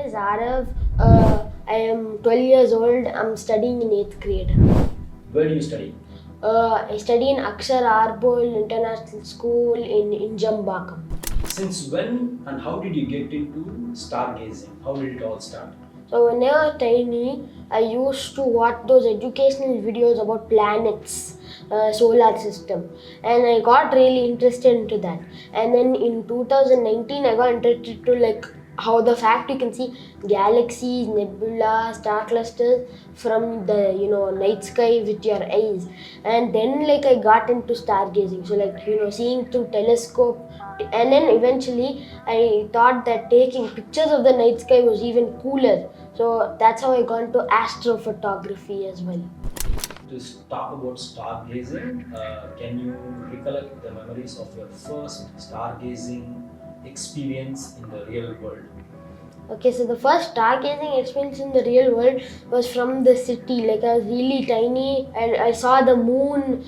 is Aarav. I am 12 years old. I'm studying in 8th grade. Where do you study? I study in Akshar Arbol International School in Injambakam. Since when and how did you get into stargazing? How did it all start? So when I was tiny, I used to watch those educational videos about planets, solar system, and I got really interested into that. And then in 2019, I got interested to how the fact you can see galaxies, nebula, star clusters from the night sky with your eyes. And then I got into stargazing. So seeing through telescope. And then eventually I thought that taking pictures of the night sky was even cooler. So that's how I got into astrophotography as well. To talk about stargazing, can you recollect the memories of your first stargazing experience in the real world? Okay, so the first stargazing experience in the real world was from the city. I was really tiny and I saw the moon,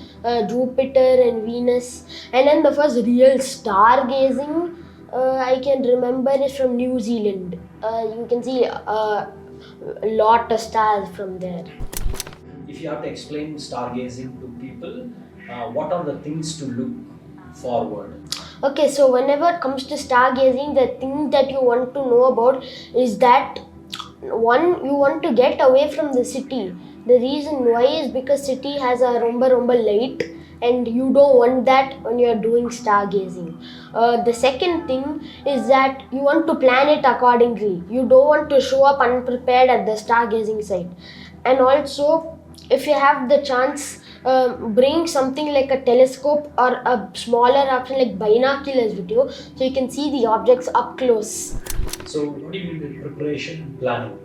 Jupiter and Venus. And then the first real stargazing I can remember is from New Zealand. You can see a lot of stars from there. If you have to explain stargazing to people, what are the things to look forward? Okay, so whenever it comes to stargazing, the thing that you want to know about is that one, you want to get away from the city. The reason why is because city has a romba light and you don't want that when you're doing stargazing. The second thing is that you want to plan it accordingly. You don't want to show up unprepared at the stargazing site. And also, if you have the chance, bring something like a telescope or a smaller option like binoculars with you so you can see the objects up close. So what do you mean by preparation planning?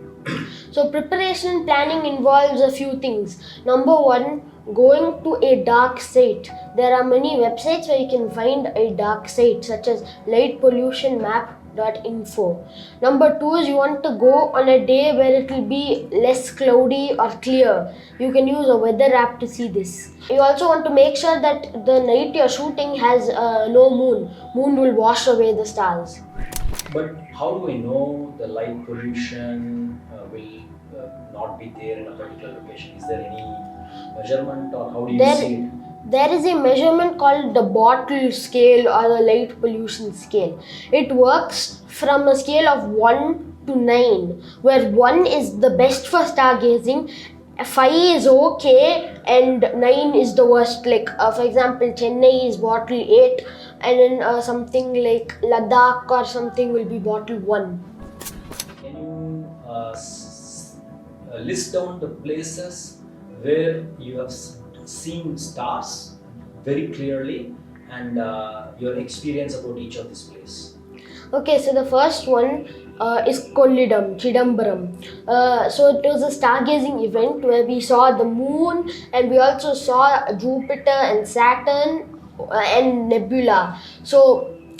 So preparation planning involves a few things. Number one, going to a dark site. There are many websites where you can find a dark site such as lightpollutionmap.info. Number two is you want to go on a day where it will be less cloudy or clear. You can use a weather app to see this. You also want to make sure that the night you're shooting has no moon. Moon will wash away the stars. But how do I know the light pollution will not be there in a particular location? Is there any measurement or how do you see it? There is a measurement called the bottle scale or the light pollution scale. It works from a scale of 1 to 9, where 1 is the best for stargazing, 5 is okay, and 9 is the worst. For example, Chennai is bottle 8, and then something like Ladakh or something will be bottle 1. Can you list down the places where you have seen stars very clearly and your experience about each of these places? Okay, so the first one is Kollidam, Chidambaram. So it was a stargazing event where we saw the moon and we also saw Jupiter and Saturn and nebula.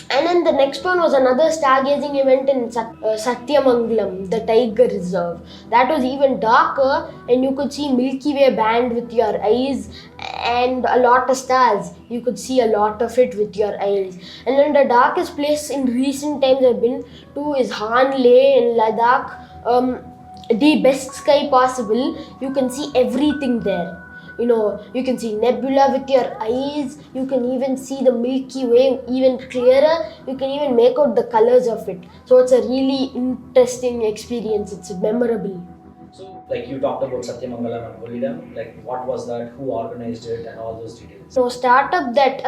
And then the next one was another stargazing event in Satyamangalam, the tiger reserve. That was even darker and you could see Milky Way band with your eyes and a lot of stars. You could see a lot of it with your eyes. And then the darkest place in recent times I've been to is Hanle in Ladakh. The best sky possible. You can see everything there. You can see nebula with your eyes. You can even see the Milky Way even clearer. You can even make out the colors of it. So it's a really interesting experience. It's memorable. So, you talked about Satyamangalam and Kollidam. What was that? Who organized it and all those details? So, startup that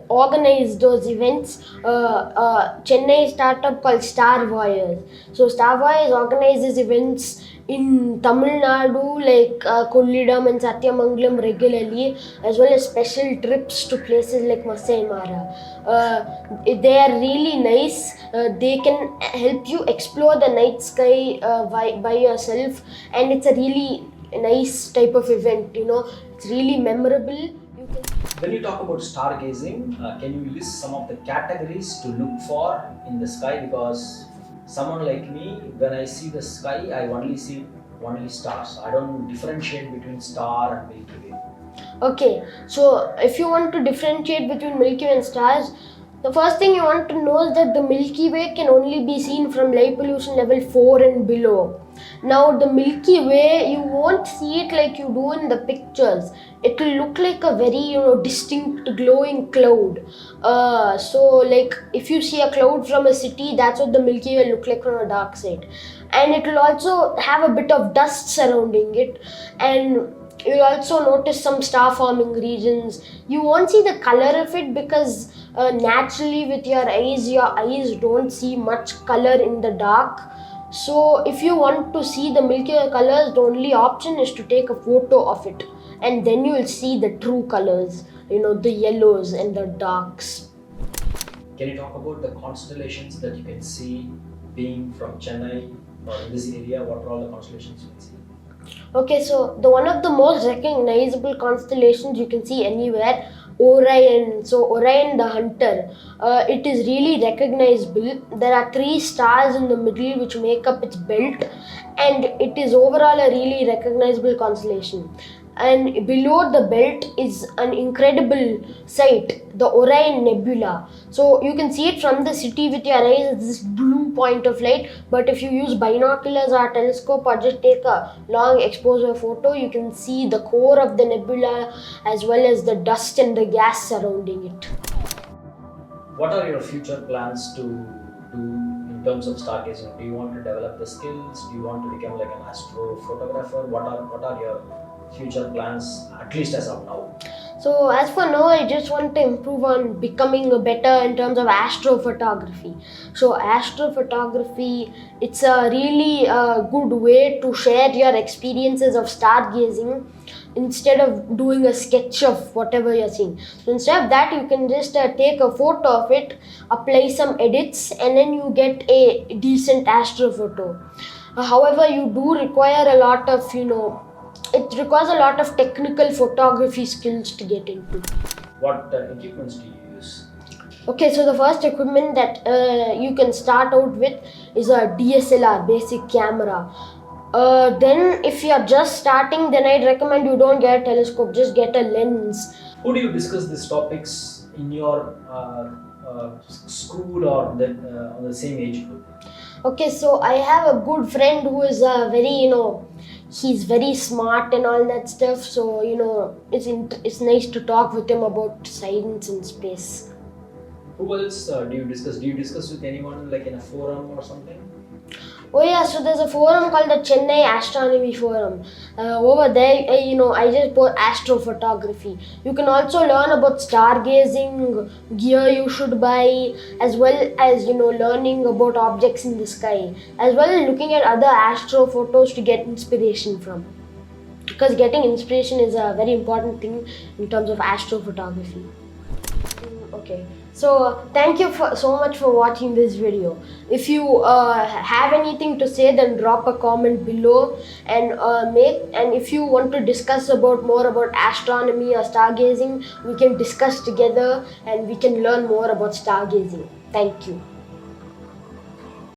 organized those events, Chennai startup called Star Voyage. So, Star Voyage organizes events in Tamil Nadu Kollidam and Satyamangalam regularly, as well as special trips to places like Masai Mara. They are really nice. They can help you explore the night sky by yourself, and it's a really nice type of event. It's really memorable. When you talk about stargazing, can you list some of the categories to look for in the sky? Because someone like me, when I see the sky, I only see stars. I don't differentiate between star and Milky Way. Okay, so if you want to differentiate between Milky Way and stars, The first thing you want to know is that the Milky Way can only be seen from light pollution level 4 and below. Now the Milky Way, you won't see it like you do in the pictures. It will look like a very distinct glowing cloud. So like if you see a cloud from a city, that's what the Milky Way will look like from a dark side. And it will also have a bit of dust surrounding it, and you'll also notice some star forming regions. You won't see the color of it because naturally with your eyes don't see much color in the dark. So if you want to see the Milky Way colors, the only option is to take a photo of it, and then you will see the true colors, the yellows and the darks. Can you talk about the constellations that you can see being from Chennai or in this area? What are all the constellations you can see? Okay, so the one of the most recognizable constellations you can see anywhere, Orion. So Orion the Hunter, it is really recognizable. There are 3 stars in the middle which make up its belt, and it is overall a really recognizable constellation. And below the belt is an incredible sight, the Orion Nebula. So you can see it from the city with your eyes, it's this blue point of light. But if you use binoculars or telescope or just take a long exposure photo, you can see the core of the nebula as well as the dust and the gas surrounding it. What are your future plans to do in terms of stargazing? Do you want to develop the skills? Do you want to become like an astrophotographer? What are your future plans, at least as of now? So as for now, I just want to improve on becoming better in terms of astrophotography. So astrophotography, it's a really good way to share your experiences of stargazing instead of doing a sketch of whatever you're seeing. So instead of that, you can just take a photo of it, apply some edits, and then you get a decent astrophoto. However, you do require a lot of, it requires a lot of technical photography skills to get into. What equipments do you use? Okay, so the first equipment that you can start out with is a DSLR, basic camera. Then if you're just starting, then I'd recommend you don't get a telescope, just get a lens. Who do you discuss these topics in your school or on the same age group? Okay, so I have a good friend who is very, he's very smart and all that stuff. So, it's nice to talk with him about science and space. Who else do you discuss? Do you discuss with anyone like in a forum or something? Oh yeah, so there's a forum called the Chennai Astronomy Forum. Over there, I just put astrophotography. You can also learn about stargazing, gear you should buy, as well as, learning about objects in the sky, as well as looking at other astrophotos to get inspiration from. Because getting inspiration is a very important thing in terms of astrophotography. Okay, so thank you so much for watching this video. If you have anything to say, then drop a comment below, and if you want to discuss more about astronomy or stargazing, we can discuss together and we can learn more about stargazing. Thank you.